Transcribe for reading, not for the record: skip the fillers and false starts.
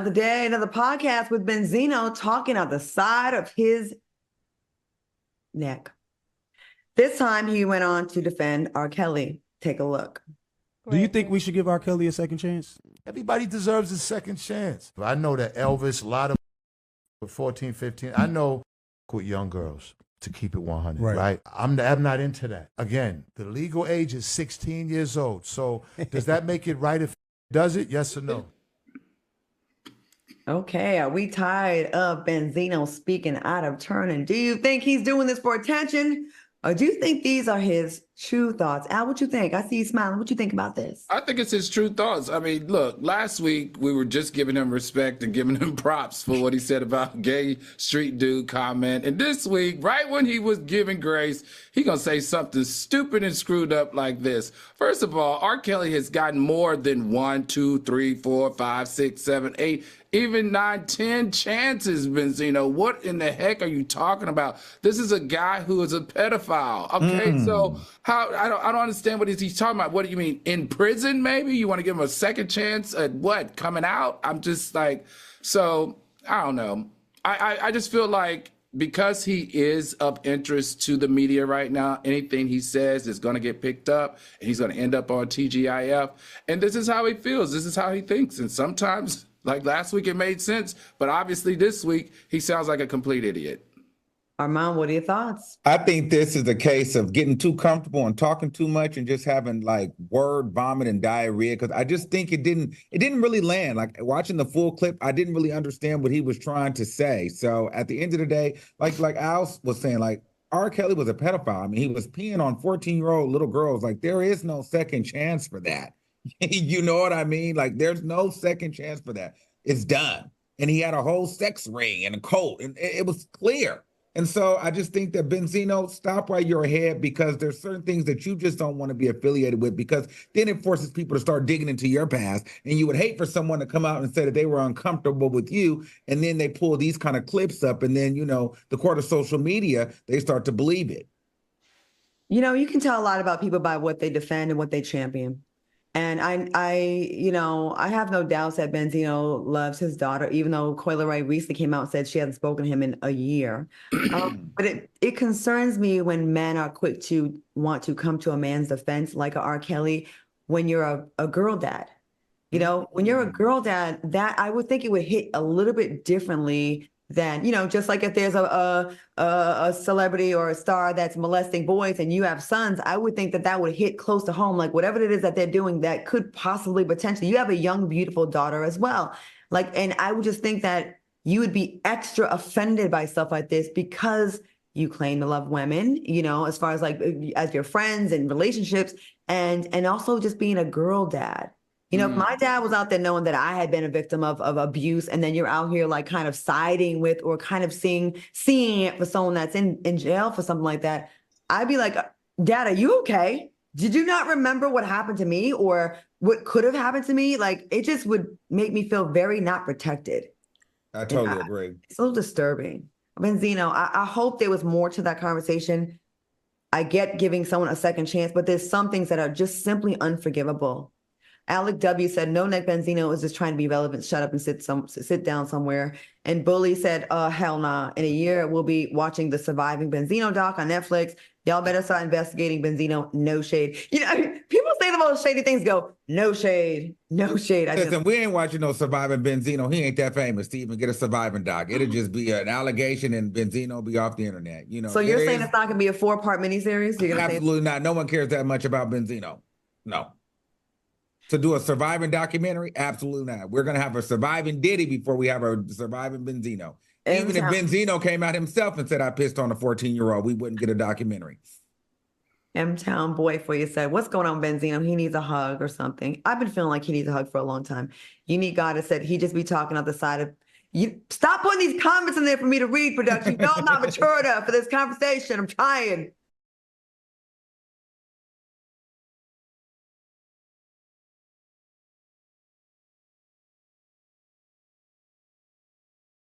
Another day, another podcast with Benzino talking out the side of his neck. This time he went on to defend R. Kelly. Take a look. Do you think we should give R. Kelly a second chance? Everybody deserves a second chance. I know that Elvis, a lot of 14, 15, I know with young girls to keep it 100, right? I'm not into that. Again, the legal age is 16 years old. So does that make it right if it does it? Yes or no? Okay, are we tired of Benzino speaking out of turn? And do you think he's doing this for attention? Or do you think these are his true thoughts? Al, what you think? I see you smiling. What you think about this? I think it's his true thoughts. I mean, look, last week we were just giving him respect and giving him props for what he said about gay street dude comment. And this week, right when he was giving grace, he gonna say something stupid and screwed up like this. First of all, R. Kelly has gotten more than 1, 2, 3, 4, 5, 6, 7, 8, even 9, 10 chances, Benzino. What in the heck are you talking about? This is a guy who is a pedophile. Okay, so how I don't understand what he's talking about. What do you mean? In prison, maybe? You want to give him a second chance at what? Coming out? I'm just like, so I don't know. I just feel like because he is of interest to the media right now, anything he says is going to get picked up and he's going to end up on TGIF. And this is how he feels. This is how he thinks. And sometimes, like last week, it made sense. But obviously this week, he sounds like a complete idiot. Armand, what are your thoughts? I think this is a case of getting too comfortable and talking too much and just having like word vomit and diarrhea. Because I just think it didn't really land. Like watching the full clip, I didn't really understand what he was trying to say. So at the end of the day, like Al was saying, like R. Kelly was a pedophile. I mean, he was peeing on 14-year-old little girls. Like there is no second chance for that. You know what I mean? Like there's no second chance for that. It's done. And he had a whole sex ring and a coat, and it was clear. And so I just think that Benzino, stop while you're ahead, because there's certain things that you just don't want to be affiliated with, because then it forces people to start digging into your past. And you would hate for someone to come out and say that they were uncomfortable with you. And then they pull these kind of clips up. And then, you know, the court of social media, they start to believe it. You know, you can tell a lot about people by what they defend and what they champion. And I have no doubts that Benzino loves his daughter, even though Coyle Ray recently came out and said she hasn't spoken to him in a year. But it concerns me when men are quick to want to come to a man's defense, like a R. Kelly, when you're a girl dad. You know, when you're a girl dad, that I would think it would hit a little bit differently than, you know, just like if there's a celebrity or a star that's molesting boys and you have sons, I would think that would hit close to home. Like whatever it is that they're doing that could possibly potentially, you have a young, beautiful daughter as well. Like, and I would just think that you would be extra offended by stuff like this because you claim to love women, you know, as far as like as your friends and relationships, and also just being a girl dad. You know, if my dad was out there knowing that I had been a victim of abuse, and then you're out here like kind of siding with or kind of seeing it for someone that's in jail for something like that, I'd be like, Dad, are you okay? Did you not remember what happened to me or what could have happened to me? Like, it just would make me feel very not protected. I totally agree. It's a little disturbing. Benzino, I hope there was more to that conversation. I get giving someone a second chance, but there's some things that are just simply unforgivable. Alec W said, no, Nick Benzino is just trying to be relevant. Shut up and sit down somewhere. And Bully said, hell nah. In a year, we'll be watching the Surviving Benzino doc on Netflix. Y'all better start investigating Benzino. No shade. You know, people say the most shady things, go, no shade, no shade. Listen, we ain't watching no Surviving Benzino. He ain't that famous to even get a Surviving doc. It'll just be an allegation and Benzino will be off the internet. You know. So you're saying it's not going to be a 4-part miniseries? Absolutely not. No one cares that much about Benzino. No. To do a surviving documentary? Absolutely not. We're going to have a surviving Diddy before we have a surviving Benzino. Even if Benzino came out himself and said, I pissed on a 14-year-old, we wouldn't get a documentary. M-Town Boy for you said, what's going on, Benzino? He needs a hug or something. I've been feeling like he needs a hug for a long time. Unique God has said he just be talking out the side of you. Stop putting these comments in there for me to read, production. No, I'm not mature enough for this conversation. I'm trying.